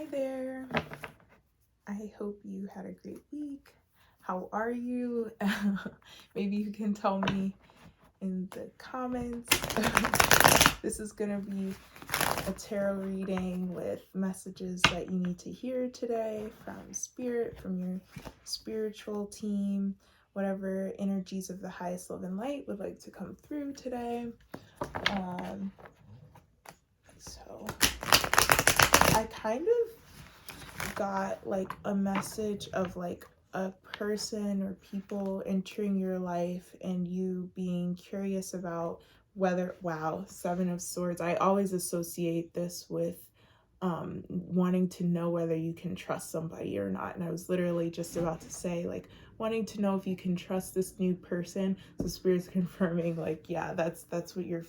Hi there. I hope you had a great week. How are you? Maybe you can tell me in the comments. This is going to be a tarot reading with messages that you need to hear today from Spirit, from your spiritual team, whatever energies of the highest love and light would like to come through today. So I kind of got like a message of like a person or people entering your life and you being curious about whether, wow, Seven of Swords. I always associate this with wanting to know whether you can trust somebody or not. And I was literally just about to say, like, wanting to know if you can trust this new person. So Spirit's confirming, like, yeah, that's what you're,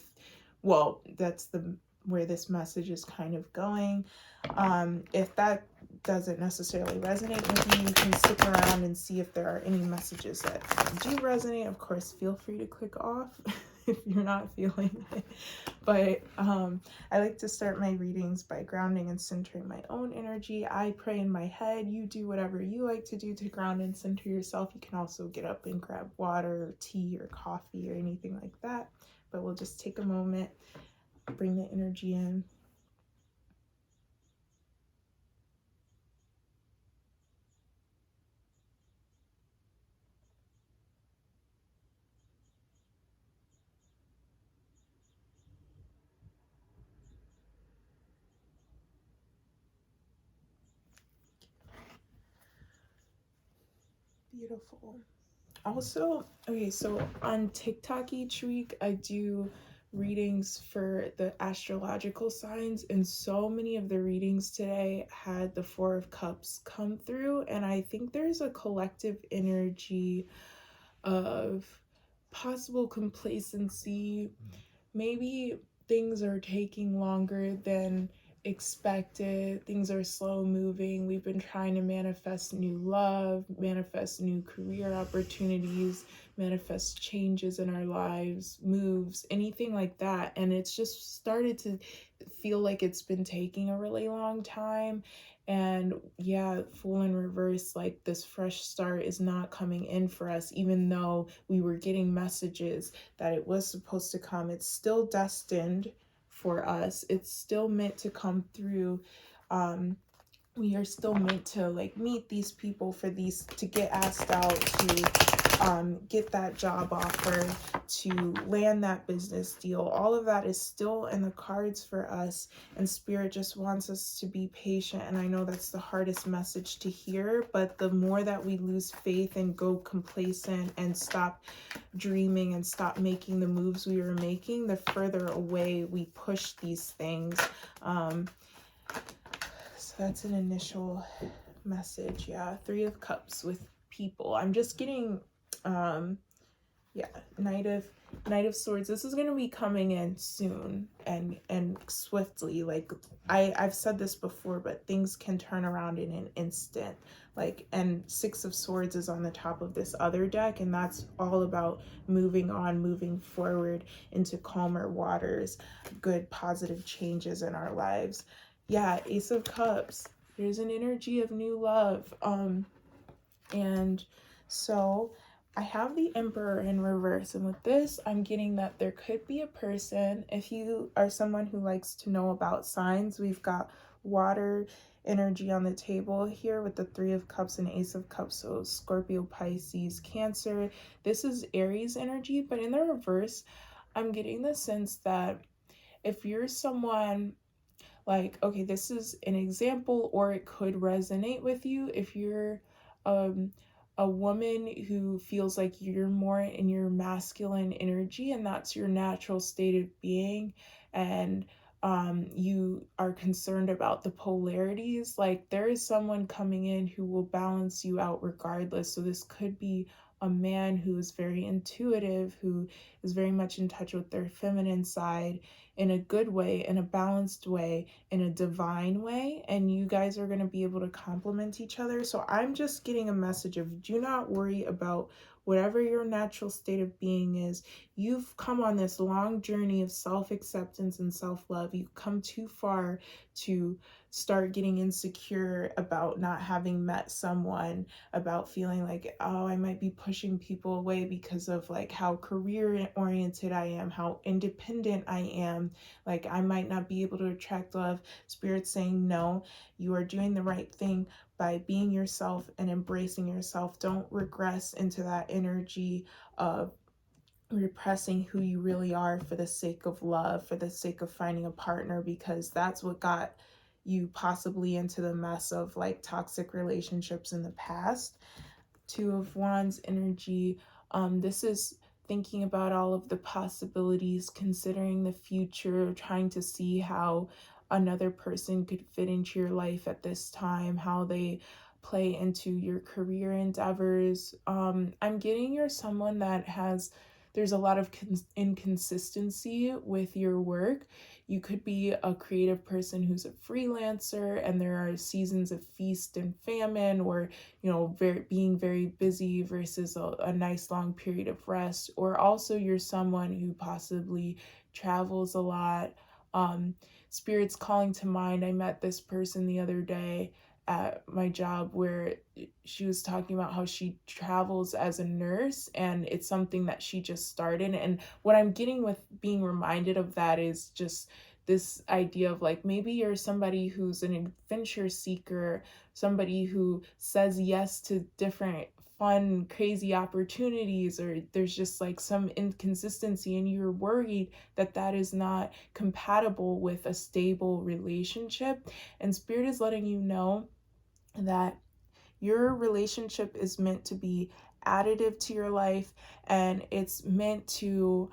well, that's the where this message is kind of going. If that doesn't necessarily resonate with you, you can stick around and see if there are any messages that do resonate. Of course, feel free to click off if you're not feeling it. But I like to start my readings by grounding and centering my own energy. I pray in my head. You do whatever you like to do to ground and center yourself. You can also get up and grab water or tea or coffee or anything like that. But we'll just take a moment, bring the energy in. Beautiful. Also, okay, so on TikTok each week, I do readings for the astrological signs, and so many of the readings today had the Four of Cups come through, and I think there's a collective energy of possible complacency. Maybe things are taking longer than expected. Things are slow moving. We've been trying to manifest new love, manifest new career opportunities, manifest changes in our lives, moves, anything like that. And it's just started to feel like it's been taking a really long time. And yeah, Fool in reverse, like this fresh start is not coming in for us, even though we were getting messages that it was supposed to come. It's still destined for us. It's still meant to come through. We are still meant to like meet these people for these, to get asked out, to get that job offer, to land that business deal. All of that is still in the cards for us, and Spirit just wants us to be patient. And I know that's the hardest message to hear, but the more that we lose faith and go complacent and stop dreaming and stop making the moves we were making, the further away we push these things. So that's an initial message. Yeah, Three of Cups with people. I'm just getting yeah, Knight of Swords. This is going to be coming in soon and swiftly. Like I've said this before, but things can turn around in an instant. Like, and Six of Swords is on the top of this other deck, and that's all about moving on, moving forward into calmer waters, good positive changes in our lives. Yeah, Ace of Cups. There's an energy of new love. And so I have the Emperor in reverse, and with this, I'm getting that there could be a person. If you are someone who likes to know about signs, we've got water energy on the table here with the Three of Cups and Ace of Cups. So Scorpio, Pisces, Cancer. This is Aries energy, but in the reverse, I'm getting the sense that if you're someone like, okay, this is an example, or it could resonate with you. If you're a woman who feels like you're more in your masculine energy and that's your natural state of being, and you are concerned about the polarities, like there is someone coming in who will balance you out regardless. So this could be a man who is very intuitive, who is very much in touch with their feminine side in a good way, in a balanced way, in a divine way, and you guys are going to be able to complement each other. So I'm just getting a message of do not worry about whatever your natural state of being is, you've come on this long journey of self-acceptance and self-love. You've come too far to start getting insecure about not having met someone, about feeling like, oh, I might be pushing people away because of like how career oriented I am, how independent I am, like I might not be able to attract love. Spirit's saying, no, you are doing the right thing by being yourself and embracing yourself. Don't regress into that energy of repressing who you really are for the sake of love, for the sake of finding a partner, because that's what got you possibly into the mess of like toxic relationships in the past. Two of Wands energy. This is thinking about all of the possibilities, considering the future, trying to see how another person could fit into your life at this time, how they play into your career endeavors. I'm getting you're someone that there's a lot of inconsistency with your work. You could be a creative person who's a freelancer, and there are seasons of feast and famine, or being very busy versus a nice long period of rest. Or also you're someone who possibly travels a lot. Spirit's calling to mind, I met this person the other day at my job where she was talking about how she travels as a nurse, and it's something that she just started. And what I'm getting with being reminded of that is just this idea of like, maybe you're somebody who's an adventure seeker, somebody who says yes to different fun, crazy opportunities, or there's just like some inconsistency and you're worried that that is not compatible with a stable relationship. And Spirit is letting you know that your relationship is meant to be additive to your life, and it's meant to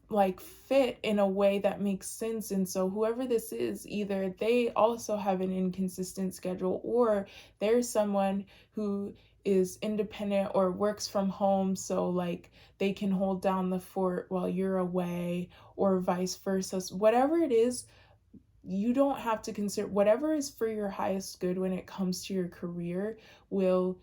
like fit in a way that makes sense. And so whoever this is, either they also have an inconsistent schedule, or there's someone who is independent or works from home, so like they can hold down the fort while you're away, or vice versa. Whatever it is, you don't have to consider whatever is for your highest good when it comes to your career will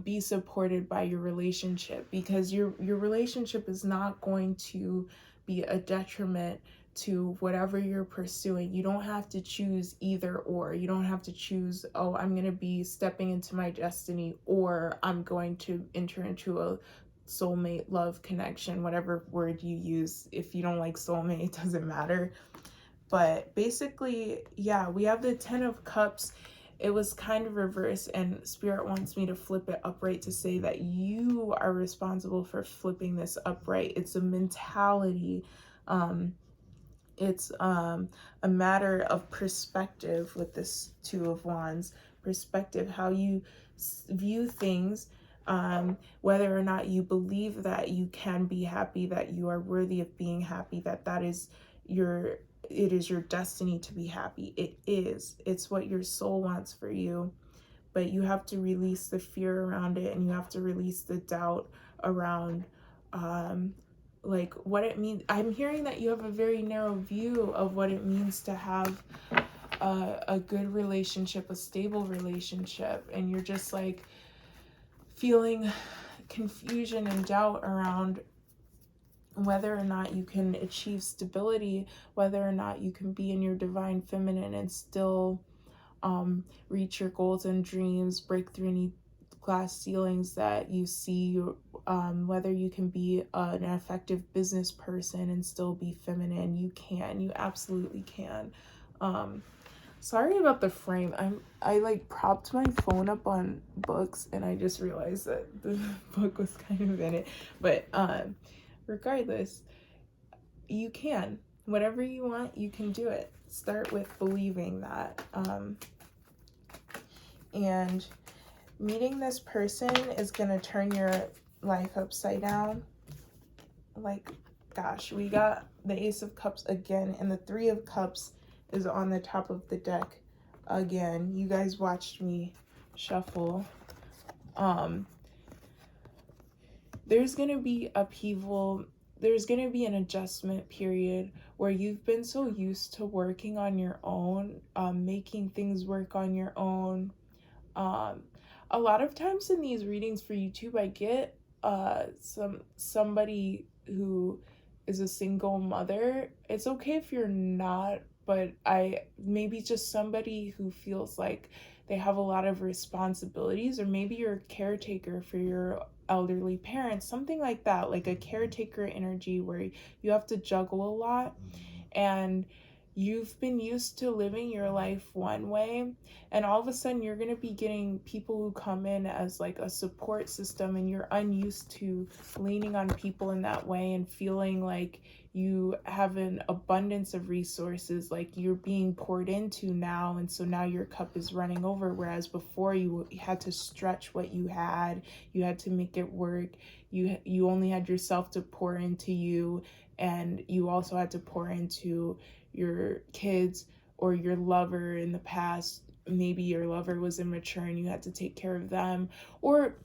be supported by your relationship, because your relationship is not going to be a detriment to whatever you're pursuing. You don't have to choose either or. You don't have to choose, oh, I'm going to be stepping into my destiny, or I'm going to enter into a soulmate love connection, whatever word you use. If you don't like soulmate, it doesn't matter. But basically, yeah, we have the 10 of Cups. It was kind of reversed, and Spirit wants me to flip it upright to say that you are responsible for flipping this upright. It's a mentality. It's a matter of perspective with this Two of Wands. Perspective, how you view things, whether or not you believe that you can be happy, that you are worthy of being happy, that is it is your destiny to be happy. It's what your soul wants for you, but you have to release the fear around it, and you have to release the doubt around like what it means. I'm hearing that you have a very narrow view of what it means to have a good relationship, a stable relationship, and you're just like feeling confusion and doubt around whether or not you can achieve stability, whether or not you can be in your divine feminine and still reach your goals and dreams, break through any glass ceilings that you see, whether you can be an effective business person and still be feminine. You can. You absolutely can. Sorry about the frame. I like propped my phone up on books, and I just realized that the book was kind of in it. But regardless, you can. Whatever you want, you can do it. Start with believing that. And meeting this person is going to turn your life upside down. Like, gosh, we got the Ace of Cups again, and the Three of Cups is on the top of the deck again. You guys watched me shuffle. There's going to be upheaval. There's going to be an adjustment period where you've been so used to working on your own, making things work on your own, a lot of times in these readings for YouTube, I get somebody who is a single mother. It's okay if you're not, but I maybe just somebody who feels like they have a lot of responsibilities, or maybe you're a caretaker for your elderly parents, something like that, like a caretaker energy where you have to juggle a lot, and you've been used to living your life one way, and all of a sudden you're going to be getting people who come in as like a support system, and you're unused to leaning on people in that way and feeling like you have an abundance of resources, like you're being poured into now, and so now your cup is running over, whereas before you had to stretch what you had to make it work. You only had yourself to pour into you, and you also had to pour into your kids or your lover in the past. Maybe your lover was immature and you had to take care of them. Or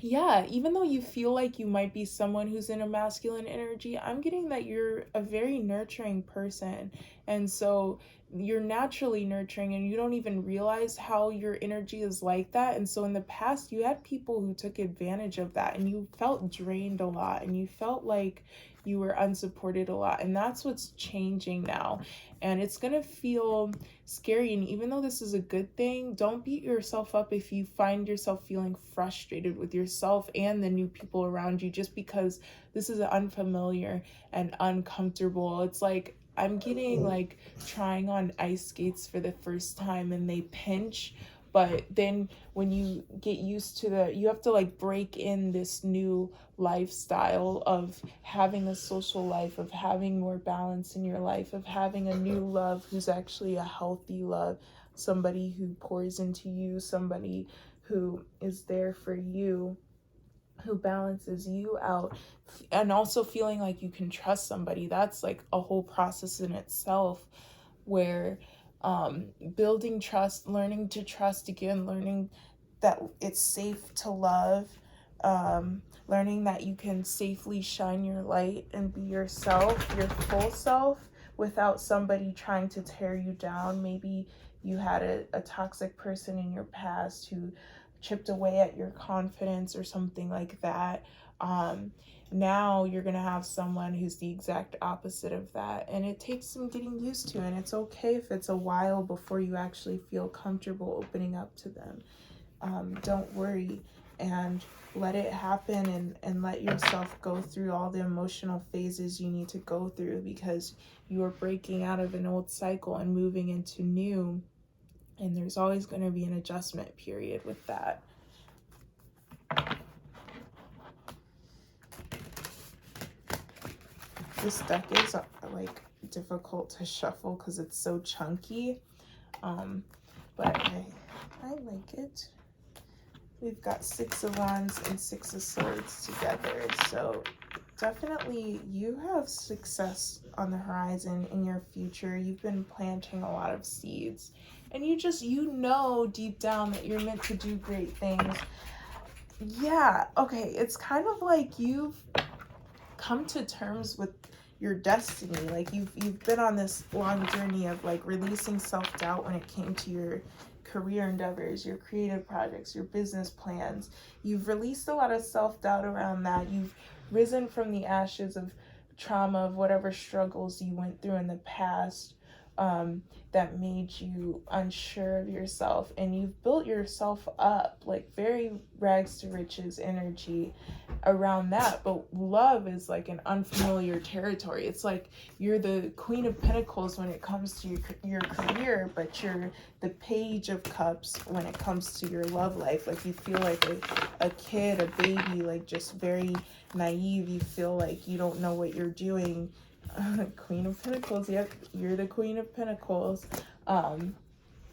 yeah, even though you feel like you might be someone who's in a masculine energy, I'm getting that you're a very nurturing person. And so you're naturally nurturing and you don't even realize how your energy is like that. And so in the past, you had people who took advantage of that, and you felt drained a lot, and you felt like you were unsupported a lot. And that's what's changing now. And it's going to feel scary. And even though this is a good thing, don't beat yourself up if you find yourself feeling frustrated with yourself and the new people around you, just because this is unfamiliar and uncomfortable. It's like I'm getting like trying on ice skates for the first time and they pinch, but then when you get used to you have to like break in this new lifestyle of having a social life, of having more balance in your life, of having a new love who's actually a healthy love, somebody who pours into you, somebody who is there for you, who balances you out, and also feeling like you can trust somebody. That's like a whole process in itself, where building trust, learning to trust again, learning that it's safe to love, learning that you can safely shine your light and be yourself, your full self, without somebody trying to tear you down. Maybe you had a toxic person in your past who chipped away at your confidence or something like that. Now you're going to have someone who's the exact opposite of that. And it takes some getting used to. And it's okay if it's a while before you actually feel comfortable opening up to them. Don't worry, and let it happen, and let yourself go through all the emotional phases you need to go through, because you are breaking out of an old cycle and moving into new. And there's always going to be an adjustment period with that. This deck is like difficult to shuffle because it's so chunky, but I like it. We've got 6 of Wands and 6 of Swords together, so definitely you have success on the horizon in your future. You've been planting a lot of seeds, and you know deep down that you're meant to do great things. Yeah, okay, it's kind of like you've come to terms with your destiny. Like you've been on this long journey of like releasing self-doubt when it came to your career endeavors, your creative projects, your business plans. You've released a lot of self-doubt around that. You've risen from the ashes of trauma, of whatever struggles you went through in the past, that made you unsure of yourself, and you've built yourself up, like very rags to riches energy around that. But love is like an unfamiliar territory. It's like you're the Queen of Pentacles when it comes to your career, but you're the Page of Cups when it comes to your love life. Like you feel like a kid, a baby, like just very naive. You feel like you don't know what you're doing. Queen of Pentacles, yep, you're the Queen of Pentacles. And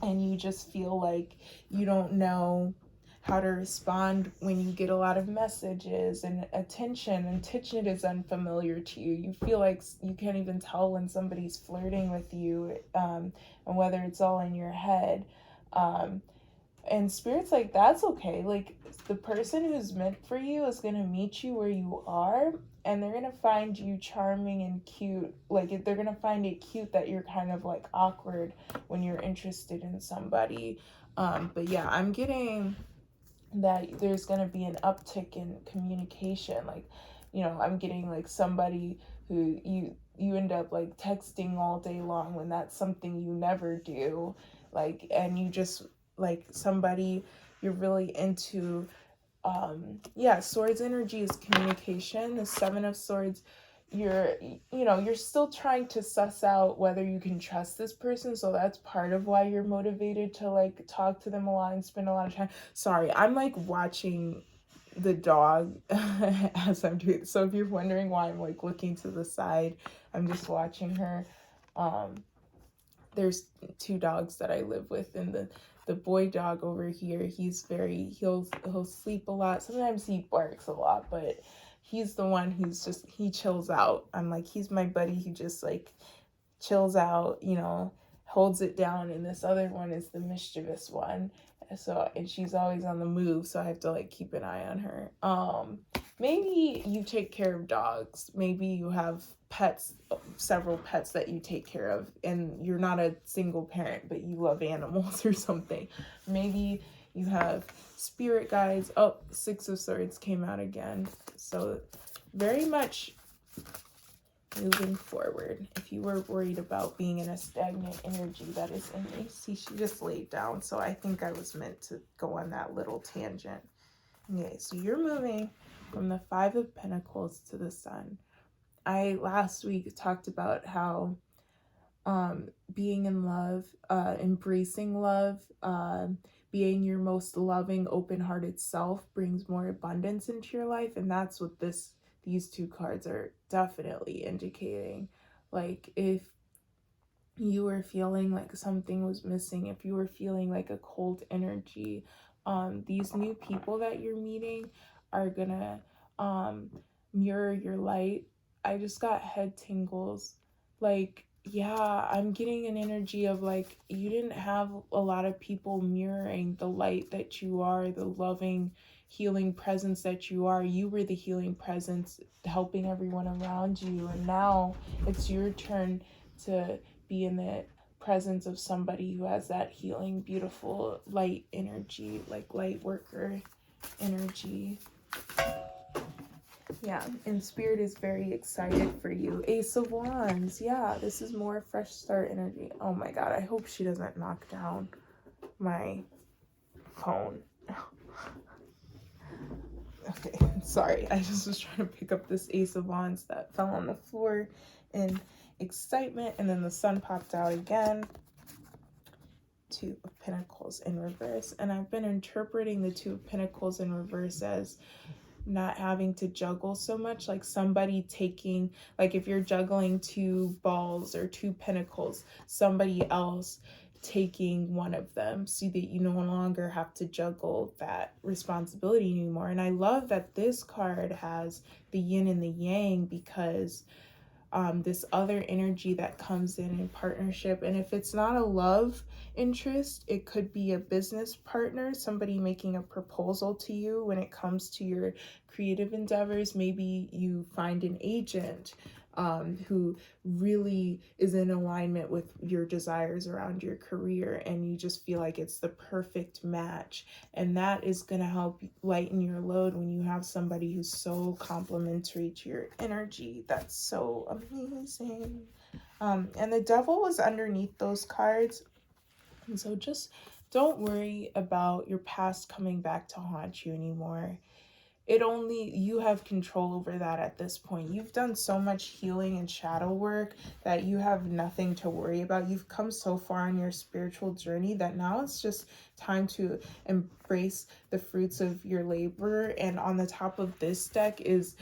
you just feel like you don't know how to respond when you get a lot of messages and attention. Attention is unfamiliar to you. You feel like you can't even tell when somebody's flirting with you, and whether it's all in your head. And Spirit's like, that's okay. Like, the person who's meant for you is going to meet you where you are, and they're going to find you charming and cute. Like, they're going to find it cute that you're kind of, like, awkward when you're interested in somebody. But yeah, I'm getting that there's going to be an uptick in communication. Like, I'm getting like somebody who you end up like texting all day long when that's something you never do. Like, and you just like somebody you're really into. Yeah, swords energy is communication. The seven of swords, you're still trying to suss out whether you can trust this person, so that's part of why you're motivated to like talk to them a lot and spend a lot of time. Sorry, I'm like watching the dog as I'm doing, so if you're wondering why I'm like looking to the side, I'm just watching her. um there's two dogs that I live with, and the boy dog over here, he'll sleep a lot. Sometimes he barks a lot, but he's the one he chills out. I'm like, he's my buddy. He just like chills out, holds it down. And this other one is the mischievous one. So, and she's always on the move, so I have to like keep an eye on her. Maybe you take care of dogs. Maybe you have pets, several pets that you take care of, and you're not a single parent, but you love animals or something. Maybe you have spirit guides. Oh, Six of Swords came out again. So very much moving forward. If you were worried about being in a stagnant energy, that is in me. See, she just laid down, so I think I was meant to go on that little tangent. Okay, so you're moving from the Five of Pentacles to the Sun. I last week talked about how being in love, embracing love, being your most loving, open-hearted self brings more abundance into your life, and that's what these two cards are definitely indicating. Like, if you were feeling like something was missing, if you were feeling like a cold energy, these new people that you're meeting are gonna mirror your light. I just got head tingles. Like, yeah, I'm getting an energy of like, you didn't have a lot of people mirroring the light that you are, the loving, healing presence that you are. You were the healing presence helping everyone around you, and now it's your turn to be in the presence of somebody who has that healing, beautiful light energy, like light worker energy. Yeah, and Spirit is very excited for you. Ace of Wands. Yeah, this is more fresh start energy. Oh my god, I hope she doesn't knock down my phone. Okay, sorry. I just was trying to pick up this Ace of Wands that fell on the floor in excitement, and then the sun popped out again. Two of Pentacles in reverse. And I've been interpreting the Two of Pentacles in reverse as not having to juggle so much, like somebody taking, like if you're juggling two balls or two pentacles, somebody else taking one of them so that you no longer have to juggle that responsibility anymore. And I love that this card has the yin and the yang, because this other energy that comes in partnership, and if it's not a love interest, it could be a business partner, somebody making a proposal to you when it comes to your creative endeavors. Maybe you find an agent who really is in alignment with your desires around your career, and you just feel like it's the perfect match. And that is going to help lighten your load when you have somebody who's so complementary to your energy. That's so amazing. And the Devil was underneath those cards. And so just don't worry about your past coming back to haunt you anymore. You have control over that at this point. You've done so much healing and shadow work that you have nothing to worry about. You've come so far on your spiritual journey that now it's just time to embrace the fruits of your labor. And on the top of this deck is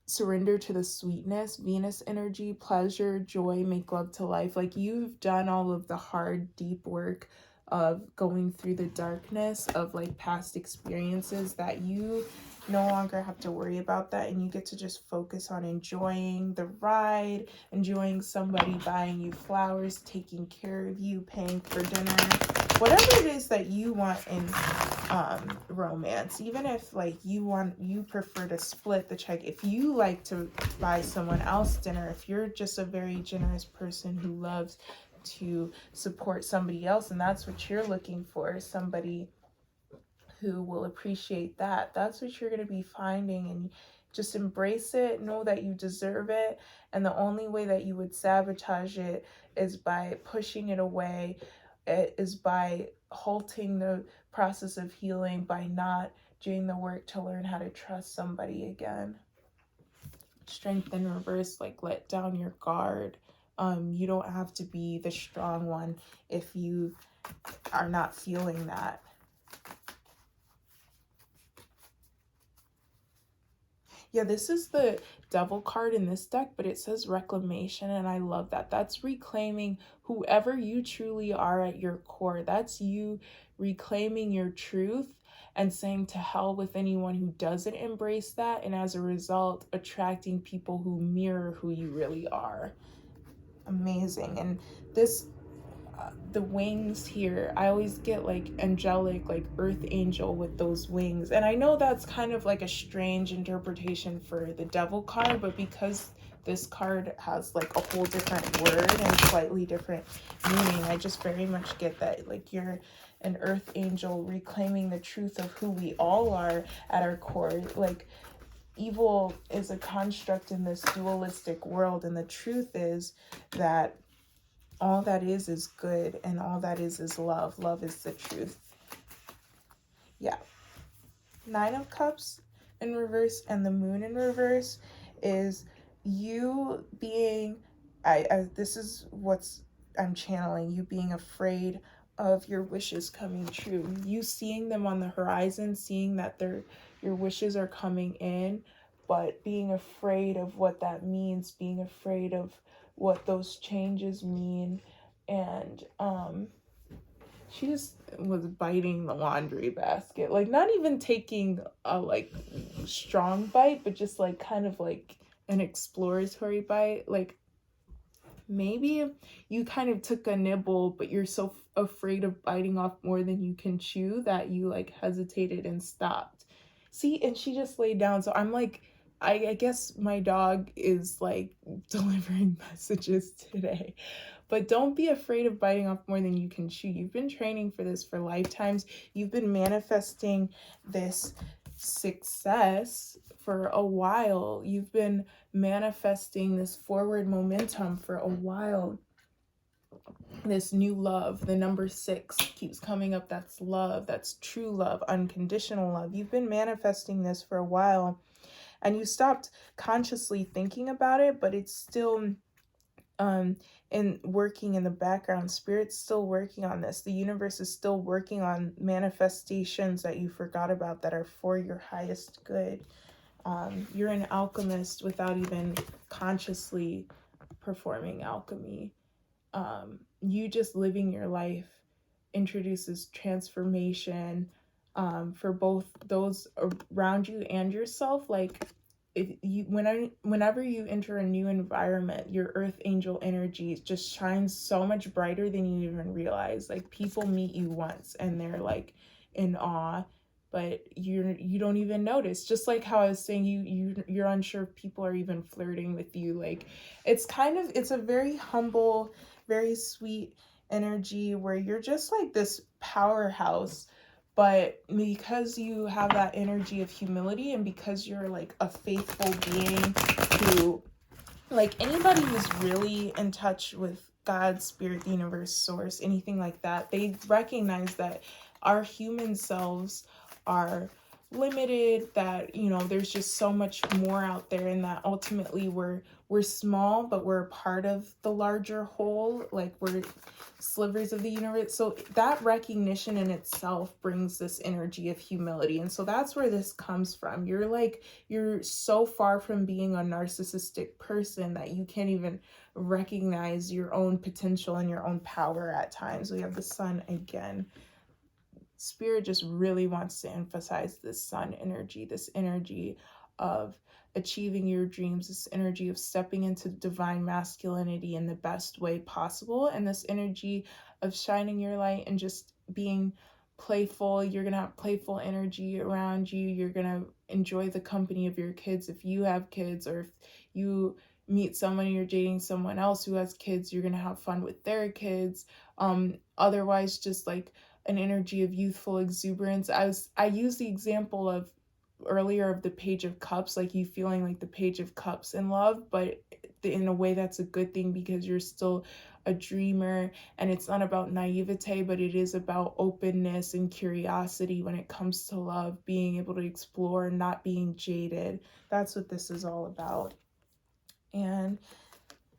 surrender to the sweetness, Venus energy, pleasure, joy, make love to life. Like, you've done all of the hard, deep work of going through the darkness of like past experiences, that you no longer have to worry about that, and you get to just focus on enjoying the ride, enjoying somebody buying you flowers, taking care of you, paying for dinner, whatever it is that you want in romance. Even if like you prefer to split the check, if you like to buy someone else dinner, if you're just a very generous person who loves to support somebody else, and that's what you're looking for, somebody who will appreciate that. That's what you're going to be finding, and just embrace it. Know that you deserve it, and the only way that you would sabotage it is by pushing it away. It is by halting the process of healing, by not doing the work to learn how to trust somebody again. Strength in reverse, like let down your guard. You don't have to be the strong one if you are not feeling that. Yeah, this is the devil card in this deck, but it says reclamation, and I love that. That's reclaiming whoever you truly are at your core. That's you reclaiming your truth and saying to hell with anyone who doesn't embrace that, and as a result, attracting people who mirror who you really are. Amazing. And this the wings here, I always get like angelic, like earth angel with those wings, and I know that's kind of like a strange interpretation for the devil card, but because this card has like a whole different word and slightly different meaning, I just very much get that like you're an earth angel reclaiming the truth of who we all are at our core. Like evil is a construct in this dualistic world, and the truth is that all that is good, and all that is love. Love is the truth. Yeah. Nine of Cups in reverse and the Moon in reverse is you being, this is what's I'm channeling, you being afraid of your wishes coming true. You seeing them on the horizon, seeing that your wishes are coming in, but being afraid of what that means, being afraid of what those changes mean. And she just was biting the laundry basket, like not even taking a like strong bite, but just like kind of like an exploratory bite. Like maybe you kind of took a nibble, but you're so afraid of biting off more than you can chew that you like hesitated and stopped. See, and she just laid down. So I'm like, I guess my dog is like delivering messages today. But don't be afraid of biting off more than you can chew. You've been training for this for lifetimes. You've been manifesting this success for a while. You've been manifesting this forward momentum for a while. This new love, the number 6 keeps coming up. That's love. That's true love, unconditional love. You've been manifesting this for a while, and you stopped consciously thinking about it, but it's still and working in the background. Spirit's still working on this. The universe is still working on manifestations that you forgot about that are for your highest good. You're an alchemist without even consciously performing alchemy. You just living your life introduces transformation for both those around you and yourself. Like if you whenever you enter a new environment, your earth angel energy just shines so much brighter than you even realize. Like people meet you once and they're like in awe, but you don't even notice. Just like how I was saying, you're unsure if people are even flirting with you. Like it's a very humble, very sweet energy where you're just like this powerhouse. But because you have that energy of humility, and because you're like a faithful being who, like anybody who's really in touch with God, spirit, the universe, source, anything like that, they recognize that our human selves are limited, that there's just so much more out there, and that ultimately we're small, but we're a part of the larger whole. Like we're slivers of the universe. So that recognition in itself brings this energy of humility, and so that's where this comes from. You're so far from being a narcissistic person that you can't even recognize your own potential and your own power at times. We have the sun again. Spirit just really wants to emphasize this sun energy, this energy of achieving your dreams, this energy of stepping into divine masculinity in the best way possible, and this energy of shining your light and just being playful. You're going to have playful energy around you. You're going to enjoy the company of your kids if you have kids, or if you meet someone, you're dating someone else who has kids, you're going to have fun with their kids. Otherwise, just like an energy of youthful exuberance. I used the example of earlier of the Page of Cups, like you feeling like the Page of Cups in love, but in a way that's a good thing because you're still a dreamer, and it's not about naivete, but it is about openness and curiosity when it comes to love, being able to explore, not being jaded. That's what this is all about. And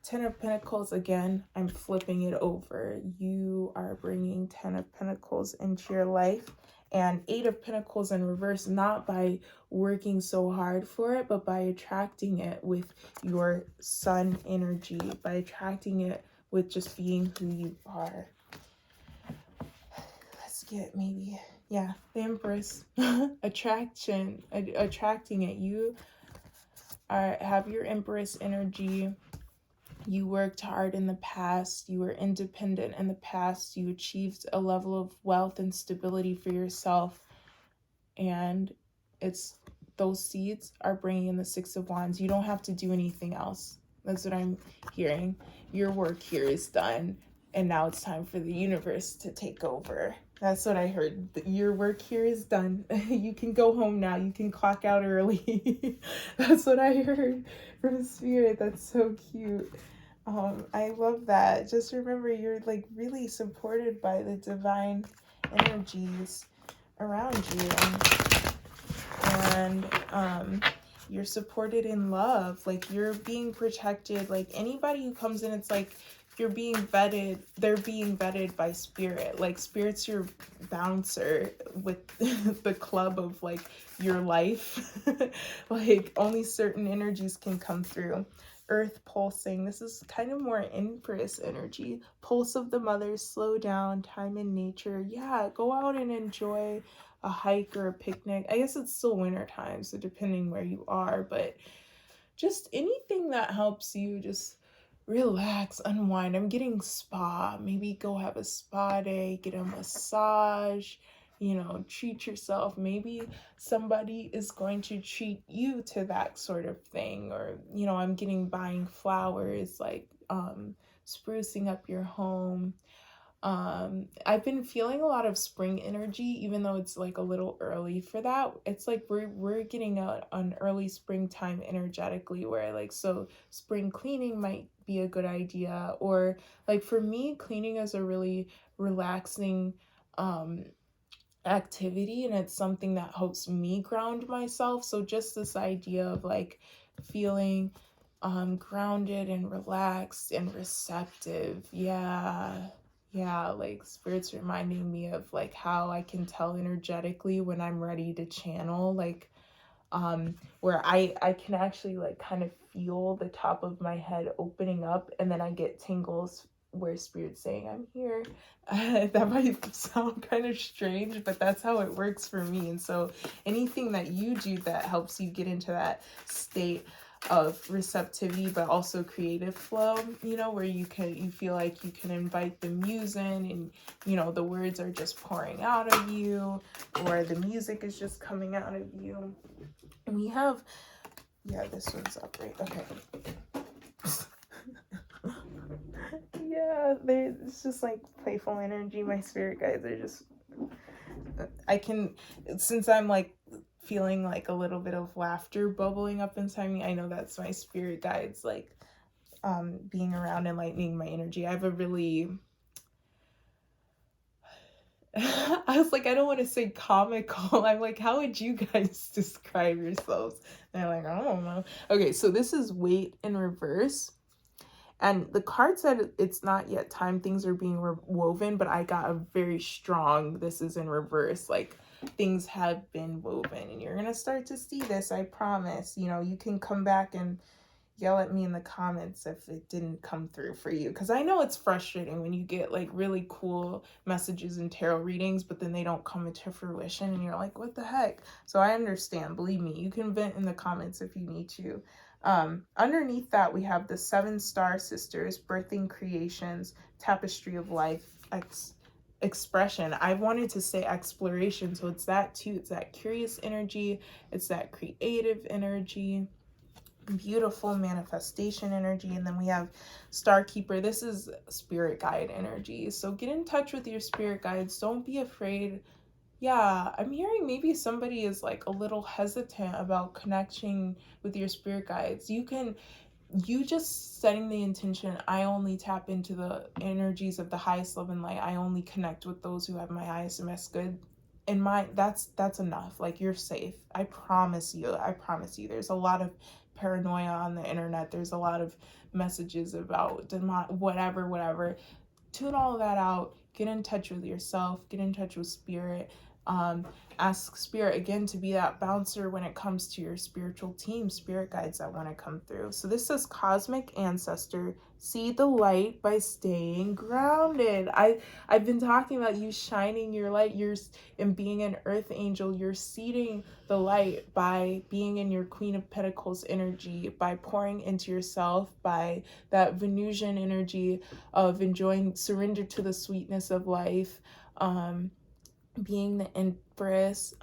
Ten of Pentacles, again, I'm flipping it over. You are bringing Ten of Pentacles into your life. And Eight of Pentacles in reverse, not by working so hard for it, but by attracting it with your sun energy, by attracting it with just being who you are. Let's get maybe, yeah, the Empress. Attracting it. You have your Empress energy. You worked hard in the past, you were independent in the past, you achieved a level of wealth and stability for yourself, and it's those seeds are bringing in the Six of Wands. You don't have to do anything else. That's what I'm hearing. Your work here is done, and now it's time for the universe to take over. That's what I heard. Your work here is done. You can go home now. You can clock out early. That's what I heard from Spirit. That's so cute. I love that. Just remember, you're like really supported by the divine energies around you, and you're supported in love. Like, you're being protected. Like, anybody who comes in, it's like you're being vetted. They're being vetted by Spirit. Like, Spirit's your bouncer with the club of like your life. Like, only certain energies can come through. Earth pulsing. This is kind of more Empress energy. Pulse of the mother, slow down, time in nature. Yeah, go out and enjoy a hike or a picnic. I guess it's still winter time, so depending where you are, but just anything that helps you just relax, unwind. I'm getting spa. Maybe go have a spa day, get a massage, treat yourself. Maybe somebody is going to treat you to that sort of thing. Or, I'm getting buying flowers, like sprucing up your home. I've been feeling a lot of spring energy, even though it's like a little early for that. It's like we're getting an early springtime energetically, where like, so spring cleaning might be a good idea. Or like for me, cleaning is a really relaxing activity, and it's something that helps me ground myself. So just this idea of like feeling grounded and relaxed and receptive. Yeah, like Spirit's reminding me of like how I can tell energetically when I'm ready to channel, like where I can actually like kind of feel the top of my head opening up, and then I get tingles where Spirit's saying I'm here. That might sound kind of strange, but that's how it works for me. And so anything that you do that helps you get into that state of receptivity, but also creative flow, where you feel like you can invite the muse in, and the words are just pouring out of you, or the music is just coming out of you. And we have, yeah, this one's up, right? Okay. Yeah, it's just like playful energy. My spirit guides are just, since I'm like feeling like a little bit of laughter bubbling up inside me, I know that's my spirit guides, like being around and lightening my energy. I have a really I was like, I don't want to say comical. I'm like, how would you guys describe yourselves? And they're like, I don't know. Okay, so this is Weight in reverse. And the card said it's not yet time. Things are being woven, but I got a very strong, this is in reverse. Like, things have been woven, and you're going to start to see this, I promise. You can come back and yell at me in the comments if it didn't come through for you, because I know it's frustrating when you get like really cool messages and tarot readings, but then they don't come into fruition, and you're like, what the heck? So I understand. Believe me, you can vent in the comments if you need to. Underneath that, we have the 7 star sisters, birthing creations, tapestry of life, expression. I wanted to say exploration, so it's that too. It's that curious energy, it's that creative energy. beautiful manifestation energy. And then we have Star Keeper. This is spirit guide energy. So get in touch with your spirit guides. Don't be afraid. Yeah, I'm hearing maybe somebody is like a little hesitant about connecting with your spirit guides. You just setting the intention, I only tap into the energies of the highest love and light. I only connect with those who have my highest and best good in mind. That's enough. Like, you're safe. I promise you. I promise you. There's a lot of paranoia on the internet. There's a lot of messages about whatever. Tune all of that out. Get in touch with yourself. Get in touch with spirit. um Ask spirit again to be that bouncer when it comes to your spiritual team, spirit guides that want to come through. So this says, cosmic ancestor, see the light by staying grounded. I've been talking about you shining your light, and being an earth angel. You're seeding the light by being in your Queen of Pentacles energy, by pouring into yourself, by that Venusian energy of enjoying, surrender to the sweetness of life, being the Empress.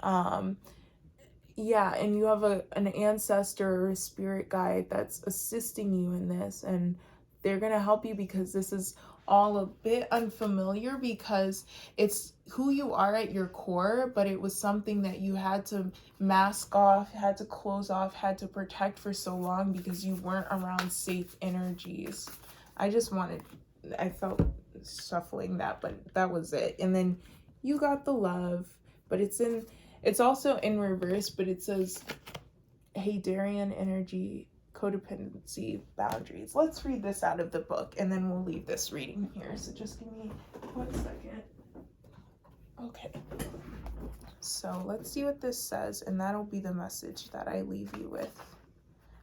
Yeah, and you have an ancestor or a spirit guide that's assisting you in this, and they're going to help you, because this is all a bit unfamiliar, because it's who you are at your core, but it was something that you had to mask off, had to close off, had to protect for so long because you weren't around safe energies. I felt shuffling that, but that was it. And then you got the love, but it's also in reverse, but it says Hadarian energy, codependency, boundaries. Let's read this out of the book, and then we'll leave this reading here. So just give me 1 second. Okay. So let's see what this says, and that'll be the message that I leave you with.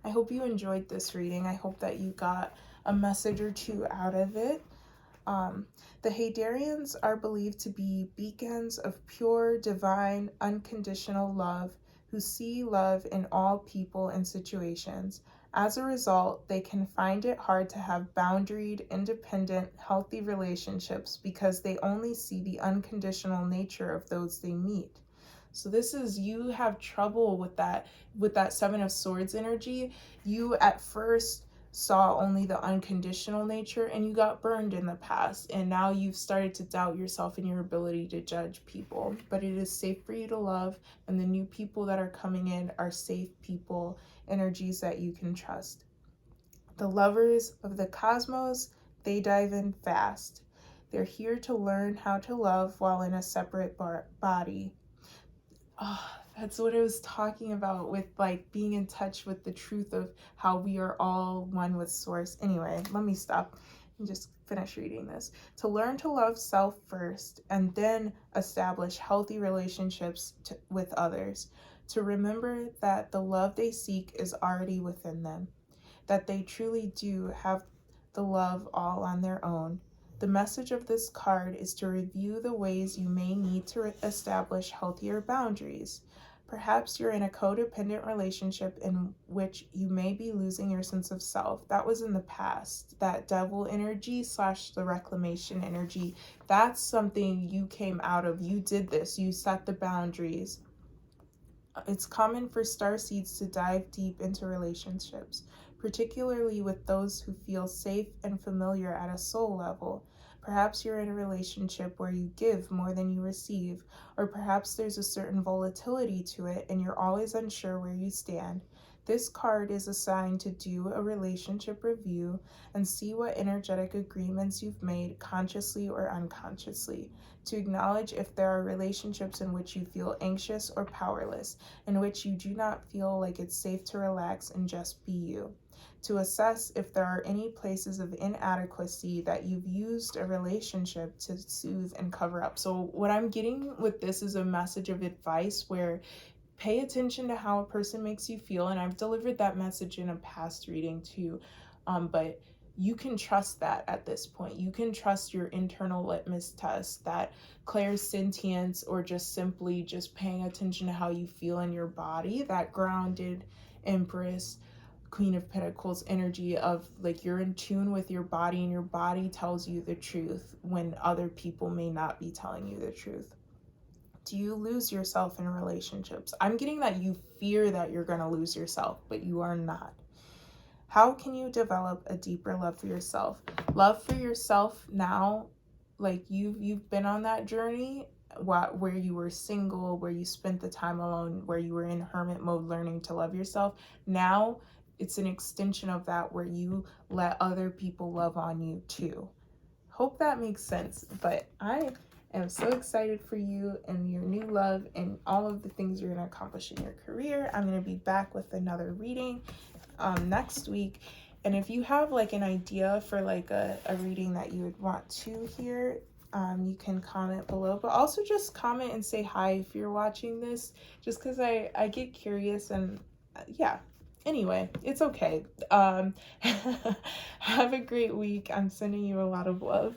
I hope you enjoyed this reading. I hope that you got a message or two out of it. The Hadarians are believed to be beacons of pure, divine, unconditional love, who see love in all people and situations. As a result, they can find it hard to have boundaried, independent, healthy relationships because they only see the unconditional nature of those they meet. So this is, you have trouble with that Seven of Swords energy. You at first saw only the unconditional nature, and you got burned in the past, and now you've started to doubt yourself and your ability to judge people. But it is safe for you to love, and the new people that are coming in are safe people, energies that you can trust. The lovers of the cosmos, they dive in fast. They're here to learn how to love while in a separate body. Oh, that's what I was talking about with like being in touch with the truth of how we are all one with source. Anyway, let me stop and just finish reading this. To learn to love self first, and then establish healthy relationships with others. To remember that the love they seek is already within them. That they truly do have the love all on their own. The message of this card is to review the ways you may need to establish healthier boundaries. Perhaps you're in a codependent relationship in which you may be losing your sense of self. That was in the past. That devil energy / the reclamation energy, that's something you came out of. You did this. You set the boundaries. It's common for starseeds to dive deep into relationships, particularly with those who feel safe and familiar at a soul level. Perhaps you're in a relationship where you give more than you receive, or perhaps there's a certain volatility to it and you're always unsure where you stand. This card is assigned to do a relationship review and see what energetic agreements you've made consciously or unconsciously, to acknowledge if there are relationships in which you feel anxious or powerless, in which you do not feel like it's safe to relax and just be you, to assess if there are any places of inadequacy that you've used a relationship to soothe and cover up. So what I'm getting with this is a message of advice where pay attention to how a person makes you feel, and I've delivered that message in a past reading too, but you can trust that at this point. You can trust your internal litmus test, that clairsentience, or just simply just paying attention to how you feel in your body, that grounded Empress, Queen of Pentacles energy of like you're in tune with your body, and your body tells you the truth when other people may not be telling you the truth. Do you lose yourself in relationships? I'm getting that you fear that you're going to lose yourself, but you are not. How can you develop a deeper love for yourself? Love for yourself now, like you've been on that journey where you were single, where you spent the time alone, where you were in hermit mode learning to love yourself. Now it's an extension of that where you let other people love on you too. Hope that makes sense. But I am so excited for you and your new love and all of the things you're going to accomplish in your career. I'm going to be back with another reading next week. And if you have like an idea for like a reading that you would want to hear, you can comment below, but also just comment and say hi if you're watching this, just because I get curious. And yeah, anyway, it's okay. Have a great week. I'm sending you a lot of love.